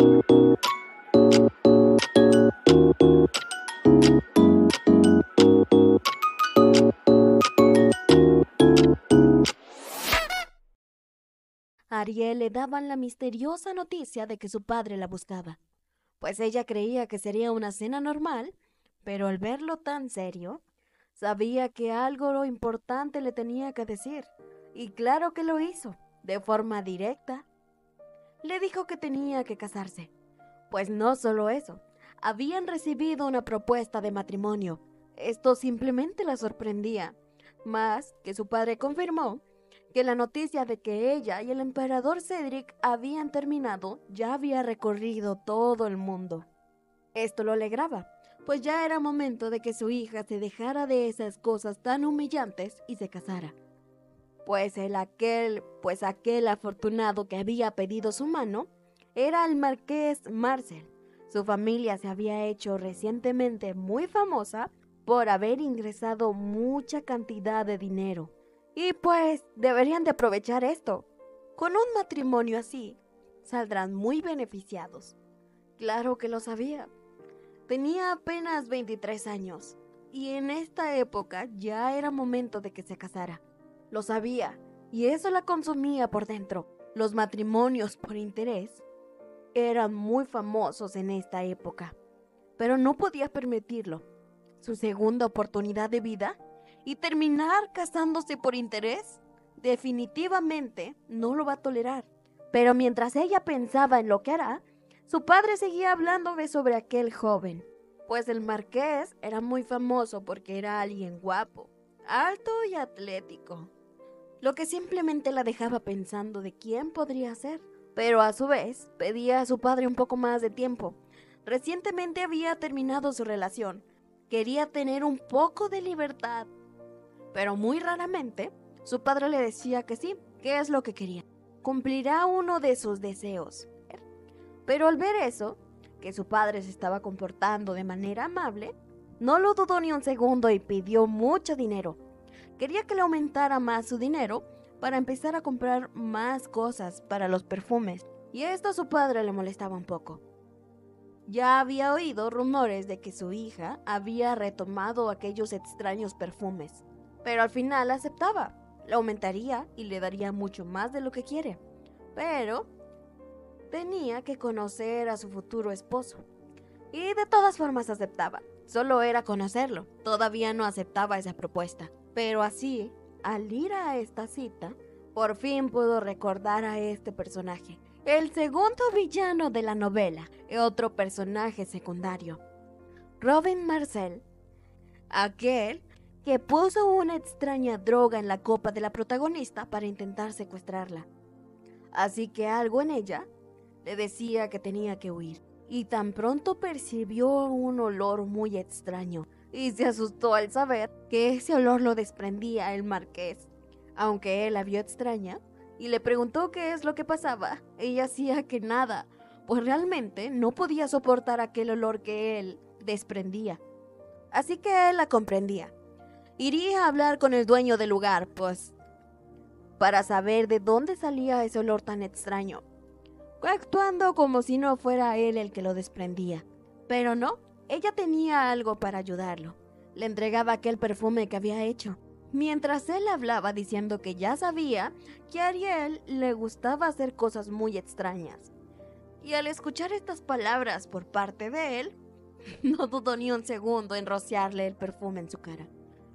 A Ariel le daban la misteriosa noticia de que su padre la buscaba, pues ella creía que sería una cena normal, pero al verlo tan serio, sabía que algo importante le tenía que decir, y claro que lo hizo, de forma directa. Le dijo que tenía que casarse, pues no solo eso, habían recibido una propuesta de matrimonio. Esto simplemente la sorprendía, más que su padre confirmó que la noticia de que ella y el emperador Cedric habían terminado ya había recorrido todo el mundo. Esto lo alegraba, pues ya era momento de que su hija se dejara de esas cosas tan humillantes y se casara. Aquel afortunado que había pedido su mano era el marqués Marcel. Su familia se había hecho recientemente muy famosa por haber ingresado mucha cantidad de dinero. Y pues deberían de aprovechar esto. Con un matrimonio así, saldrán muy beneficiados. Claro que lo sabía. Tenía apenas 23 años y en esta época ya era momento de que se casara. Lo sabía y eso la consumía por dentro. Los matrimonios por interés eran muy famosos en esta época, pero no podía permitirlo. Su segunda oportunidad de vida y terminar casándose por interés, definitivamente no lo va a tolerar. Pero mientras ella pensaba en lo que hará, su padre seguía hablándole sobre aquel joven, pues el marqués era muy famoso porque era alguien guapo, alto y atlético, lo que simplemente la dejaba pensando de quién podría ser. Pero a su vez pedía a su padre un poco más de tiempo. Recientemente había terminado su relación, quería tener un poco de libertad, pero muy raramente su padre le decía que sí, que es lo que quería. Cumplirá uno de sus deseos. Pero al ver eso, que su padre se estaba comportando de manera amable, no lo dudó ni un segundo y pidió mucho dinero. Quería que le aumentara más su dinero para empezar a comprar más cosas para los perfumes, y esto a su padre le molestaba un poco. Ya había oído rumores de que su hija había retomado aquellos extraños perfumes, pero al final aceptaba, le aumentaría y le daría mucho más de lo que quiere. Pero tenía que conocer a su futuro esposo. Y de todas formas aceptaba. Solo era conocerlo. Todavía no aceptaba esa propuesta. Pero así, al ir a esta cita, por fin pudo recordar a este personaje. El segundo villano de la novela, otro personaje secundario. Robin Marcel. Aquel que puso una extraña droga en la copa de la protagonista para intentar secuestrarla. Así que algo en ella le decía que tenía que huir. Y tan pronto percibió un olor muy extraño y se asustó al saber que ese olor lo desprendía el marqués. Aunque él la vio extraña y le preguntó qué es lo que pasaba, ella hacía que nada, pues realmente no podía soportar aquel olor que él desprendía. Así que él la comprendía. Iría a hablar con el dueño del lugar, pues, para saber de dónde salía ese olor tan extraño, actuando como si no fuera él el que lo desprendía. Pero no, ella tenía algo para ayudarlo. Le entregaba aquel perfume que había hecho, mientras él hablaba diciendo que ya sabía que a Ariel le gustaba hacer cosas muy extrañas. Y al escuchar estas palabras por parte de él, no dudó ni un segundo en rociarle el perfume en su cara,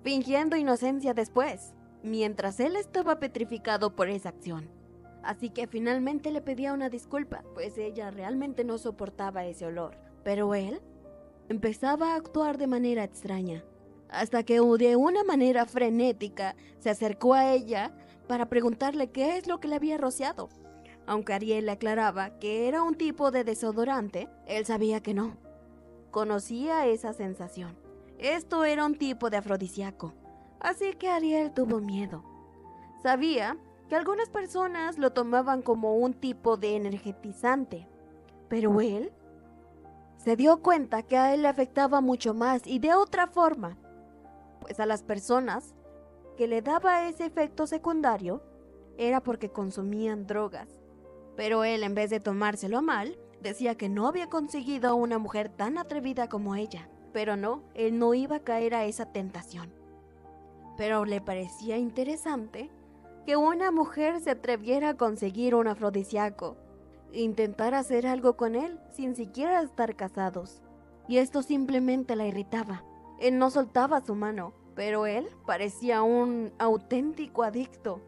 fingiendo inocencia después, mientras él estaba petrificado por esa acción. Así que finalmente le pedía una disculpa, pues ella realmente no soportaba ese olor. Pero él empezaba a actuar de manera extraña, hasta que de una manera frenética se acercó a ella para preguntarle qué es lo que le había rociado. Aunque Ariel le aclaraba que era un tipo de desodorante, él sabía que no. Conocía esa sensación. Esto era un tipo de afrodisíaco, así que Ariel tuvo miedo. Sabía que algunas personas lo tomaban como un tipo de energetizante, pero él se dio cuenta que a él le afectaba mucho más y de otra forma, pues a las personas que le daba ese efecto secundario era porque consumían drogas. Pero él, en vez de tomárselo a mal, Decía que no había conseguido a una mujer tan atrevida como ella, pero no, él no iba a caer a esa tentación. Pero le parecía interesante que una mujer se atreviera a conseguir un afrodisíaco e intentar hacer algo con él sin siquiera estar casados. Y esto simplemente la irritaba. Él no soltaba su mano, pero él parecía un auténtico adicto.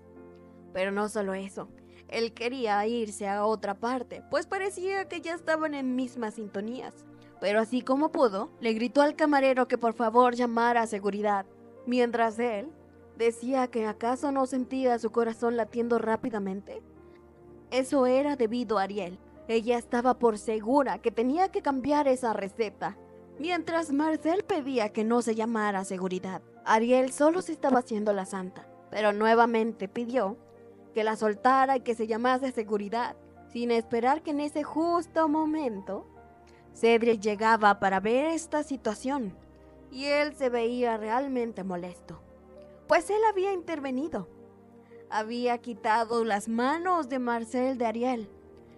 Pero no solo eso, él quería irse a otra parte, pues parecía que ya estaban en mismas sintonías. Pero así como pudo, le gritó al camarero que por favor llamara a seguridad, mientras él decía que acaso no sentía su corazón latiendo rápidamente. Eso era debido a Ariel. Ella estaba por segura que tenía que cambiar esa receta. Mientras Marcel pedía que no se llamara seguridad, Ariel solo se estaba haciendo la santa, pero nuevamente pidió que la soltara y que se llamase seguridad, sin esperar que en ese justo momento Cedric llegaba para ver esta situación, y él se veía realmente molesto, pues él había intervenido. Había quitado las manos de Marcel de Ariel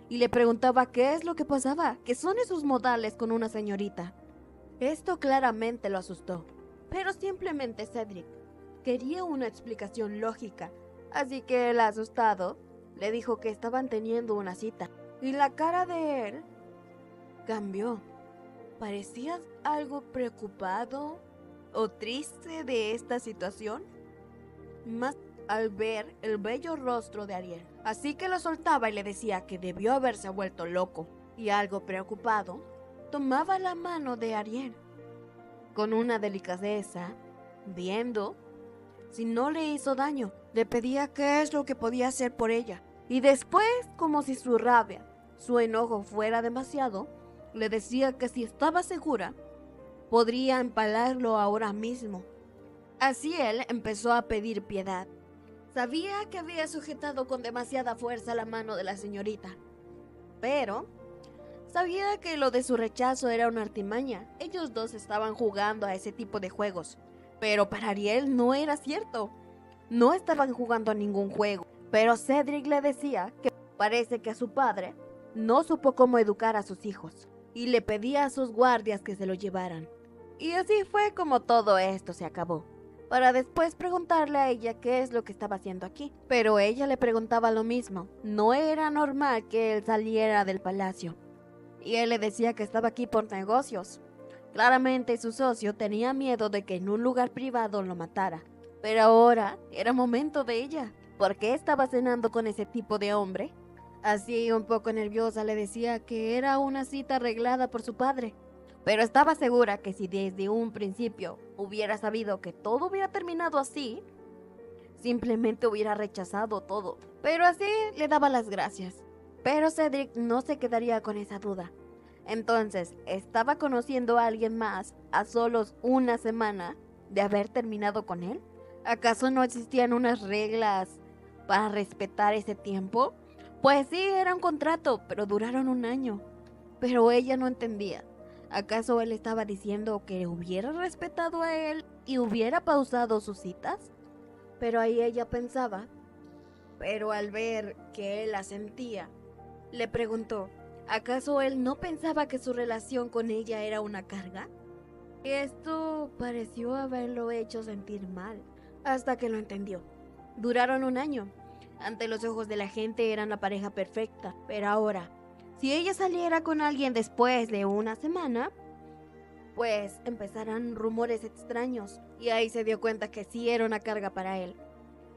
y le preguntaba qué es lo que pasaba, qué son esos modales con una señorita. Esto claramente lo asustó, pero simplemente Cedric quería una explicación lógica, así que el asustado le dijo que estaban teniendo una cita y la cara de él cambió. Parecía algo preocupado o triste de esta situación, más al ver el bello rostro de Ariel. Así que lo soltaba y le decía que debió haberse vuelto loco. Y algo preocupado, tomaba la mano de Ariel con una delicadeza, viendo si no le hizo daño. Le pedía qué es lo que podía hacer por ella. Y después, como si su rabia, su enojo fuera demasiado, le decía que si estaba segura, podría empalarlo ahora mismo. Así él empezó a pedir piedad. Sabía que había sujetado con demasiada fuerza la mano de la señorita, pero sabía que lo de su rechazo era una artimaña. Ellos dos estaban jugando a ese tipo de juegos, pero para Ariel no era cierto. No estaban jugando a ningún juego, pero Cedric le decía que parece que a su padre no supo cómo educar a sus hijos, y le pedía a sus guardias que se lo llevaran. Y así fue como todo esto se acabó, para después preguntarle a ella qué es lo que estaba haciendo aquí. Pero ella le preguntaba lo mismo. No era normal que él saliera del palacio. Y él le decía que estaba aquí por negocios. Claramente su socio tenía miedo de que en un lugar privado lo matara. Pero ahora era momento de ella. ¿Por qué estaba cenando con ese tipo de hombre? Así, un poco nerviosa, le decía que era una cita arreglada por su padre. Pero estaba segura que si desde un principio hubiera sabido que todo hubiera terminado así, simplemente hubiera rechazado todo. Pero así le daba las gracias. Pero Cedric no se quedaría con esa duda. Entonces, ¿estaba conociendo a alguien más a solos una semana de haber terminado con él? ¿Acaso no existían unas reglas para respetar ese tiempo? Pues sí, era un contrato, pero duraron un año. Pero ella no entendía. ¿Acaso él estaba diciendo que hubiera respetado a él y hubiera pausado sus citas? Pero ahí ella pensaba, pero al ver que él la sentía, le preguntó, ¿acaso él no pensaba que su relación con ella era una carga? Esto pareció haberlo hecho sentir mal, hasta que lo entendió. Duraron un año. Ante los ojos de la gente eran la pareja perfecta, pero ahora, si ella saliera con alguien después de una semana, pues empezarán rumores extraños, y ahí se dio cuenta que sí era una carga para él.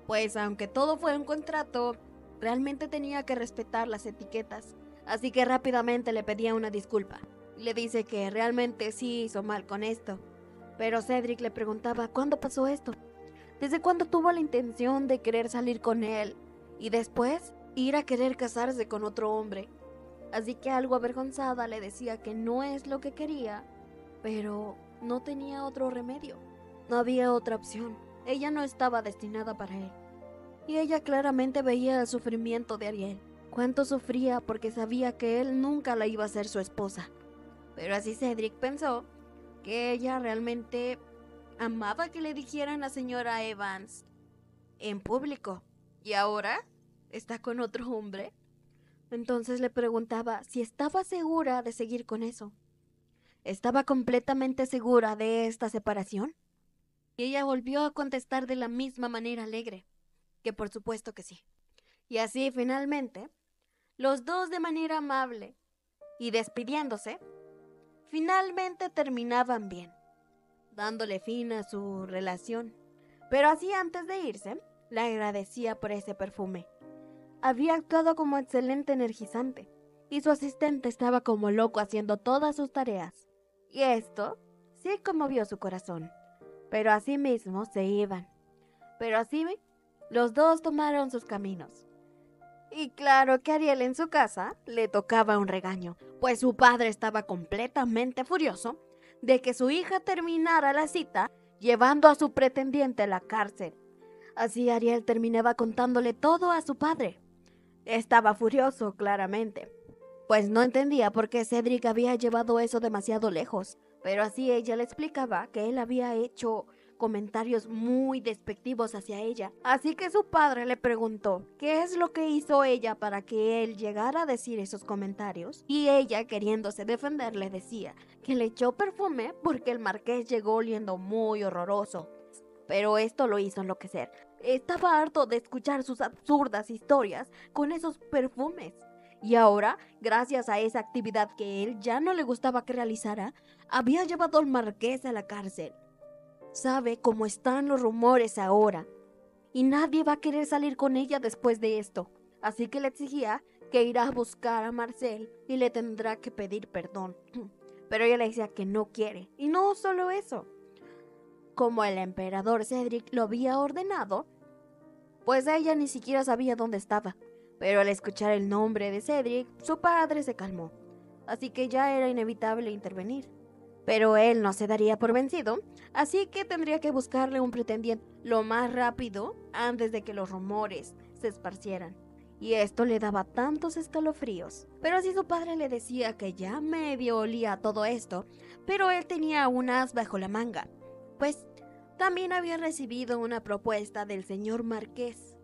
Pues aunque todo fue un contrato, realmente tenía que respetar las etiquetas, así que rápidamente le pedía una disculpa. Le dice que realmente sí hizo mal con esto, pero Cedric le preguntaba ¿cuándo pasó esto? ¿Desde cuándo tuvo la intención de querer salir con él y después ir a querer casarse con otro hombre? Así que algo avergonzada le decía que no es lo que quería, pero no tenía otro remedio. No había otra opción. Ella no estaba destinada para él. Y ella claramente veía el sufrimiento de Ariel. Cuánto sufría porque sabía que él nunca la iba a ser su esposa. Pero así Cedric pensó que ella realmente amaba que le dijeran a la señora Evans en público. ¿Y ahora está con otro hombre? Entonces le preguntaba si estaba segura de seguir con eso. ¿Estaba completamente segura de esta separación? Y ella volvió a contestar de la misma manera alegre, que por supuesto que sí. Y así finalmente, los dos de manera amable y despidiéndose, finalmente terminaban bien, dándole fin a su relación. Pero así antes de irse, le agradecía por ese perfume. Había actuado como excelente energizante, y su asistente estaba como loco haciendo todas sus tareas. Y esto sí conmovió su corazón. Pero así mismo se iban. Pero así los dos tomaron sus caminos. Y claro que a Ariel en su casa le tocaba un regaño, pues su padre estaba completamente furioso de que su hija terminara la cita llevando a su pretendiente a la cárcel. Así Ariel terminaba contándole todo a su padre. Estaba furioso, claramente, pues no entendía por qué Cedric había llevado eso demasiado lejos, pero así ella le explicaba que él había hecho comentarios muy despectivos hacia ella. Así que su padre le preguntó qué es lo que hizo ella para que él llegara a decir esos comentarios, y ella, queriéndose defender, le decía que le echó perfume porque el marqués llegó oliendo muy horroroso. Pero esto lo hizo enloquecer. Estaba harto de escuchar sus absurdas historias con esos perfumes. Y ahora, gracias a esa actividad que él ya no le gustaba que realizara, había llevado al marqués a la cárcel. Sabe cómo están los rumores ahora, y nadie va a querer salir con ella después de esto. Así que le exigía que irá a buscar a Marcel y le tendrá que pedir perdón. Pero ella le decía que no quiere. Y no solo eso. Como el emperador Cedric lo había ordenado, pues ella ni siquiera sabía dónde estaba. Pero al escuchar el nombre de Cedric, su padre se calmó. Así que ya era inevitable intervenir. Pero él no se daría por vencido, así que tendría que buscarle un pretendiente lo más rápido antes de que los rumores se esparcieran. Y esto le daba tantos escalofríos. Pero así su padre le decía que ya medio olía todo esto, pero él tenía un as bajo la manga, pues también había recibido una propuesta del señor marqués.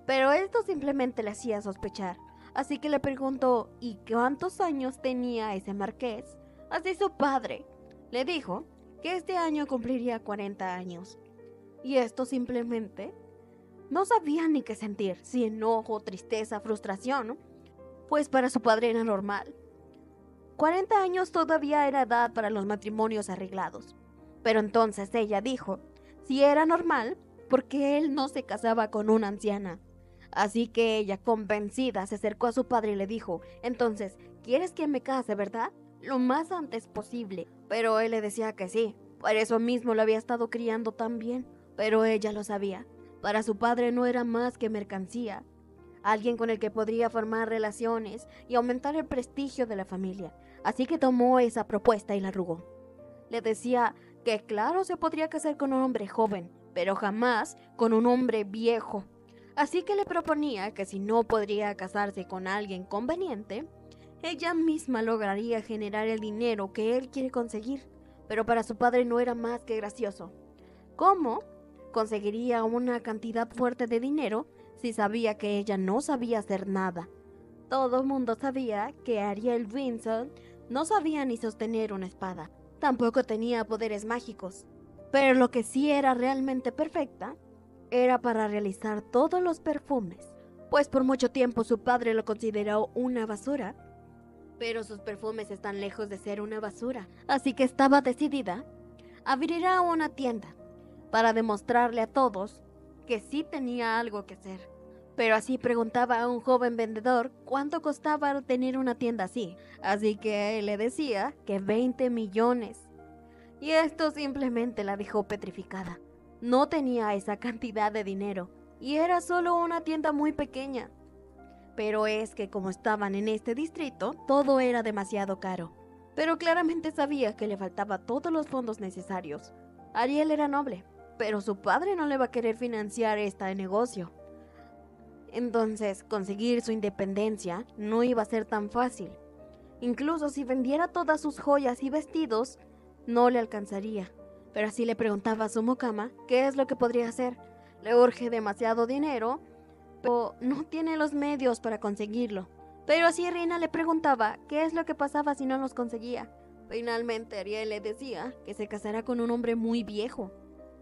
Pero esto simplemente le hacía sospechar, así que le preguntó ¿y cuántos años tenía ese marqués? Así su padre le dijo que este año cumpliría 40 años. Y esto simplemente no sabía ni qué sentir, si enojo, tristeza, frustración, pues para su padre era normal. 40 años todavía era edad para los matrimonios arreglados. Pero entonces ella dijo, si era normal, porque él no se casaba con una anciana. Así que ella, convencida, se acercó a su padre y le dijo, entonces, ¿quieres que me case, verdad? Lo más antes posible. Pero él le decía que sí, por eso mismo lo había estado criando tan bien. Pero ella lo sabía, para su padre no era más que mercancía, alguien con el que podría formar relaciones y aumentar el prestigio de la familia. Así que tomó esa propuesta y la arrugó. Le decía que claro se podría casar con un hombre joven, pero jamás con un hombre viejo. Así que le proponía que si no podría casarse con alguien conveniente, ella misma lograría generar el dinero que él quiere conseguir. Pero para su padre no era más que gracioso. ¿Cómo conseguiría una cantidad fuerte de dinero si sabía que ella no sabía hacer nada? Todo el mundo sabía que Ariel Vincent no sabía ni sostener una espada. Tampoco tenía poderes mágicos. Pero lo que sí era realmente perfecta era para realizar todos los perfumes, pues por mucho tiempo su padre lo consideró una basura. Pero sus perfumes están lejos de ser una basura, así que estaba decidida a abrir una tienda para demostrarle a todos que sí tenía algo que hacer. Pero así preguntaba a un joven vendedor cuánto costaba tener una tienda así, así que él le decía que 20 millones. Y esto simplemente la dejó petrificada. No tenía esa cantidad de dinero, y era solo una tienda muy pequeña. Pero es que como estaban en este distrito, todo era demasiado caro. Pero claramente sabía que le faltaba todos los fondos necesarios. Ariel era noble, pero su padre no le va a querer financiar este negocio. Entonces, conseguir su independencia no iba a ser tan fácil. Incluso si vendiera todas sus joyas y vestidos, no le alcanzaría. Pero así le preguntaba a su mucama qué es lo que podría hacer. Le urge demasiado dinero pero no tiene los medios para conseguirlo. Pero así Rina le preguntaba qué es lo que pasaba si no los conseguía. Finalmente Ariel le decía que se casará con un hombre muy viejo.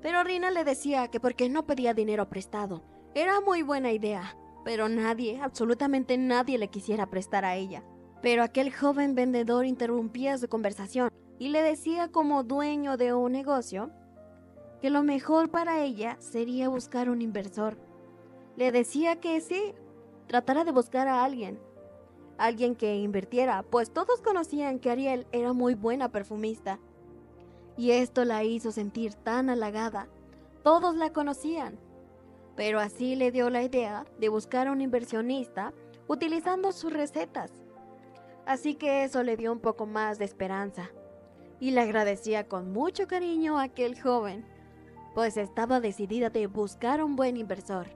Pero Rina le decía que porque no pedía dinero prestado. Era muy buena idea, pero nadie, absolutamente nadie le quisiera prestar a ella. Pero aquel joven vendedor interrumpía su conversación y le decía como dueño de un negocio que lo mejor para ella sería buscar un inversor. Le decía que sí, tratara de buscar a alguien que invirtiera, pues todos conocían que Ariel era muy buena perfumista. Y esto la hizo sentir tan halagada. Todos la conocían. Pero así le dio la idea de buscar a un inversionista utilizando sus recetas. Así que eso le dio un poco más de esperanza. Y le agradecía con mucho cariño a aquel joven, pues estaba decidida de buscar un buen inversor.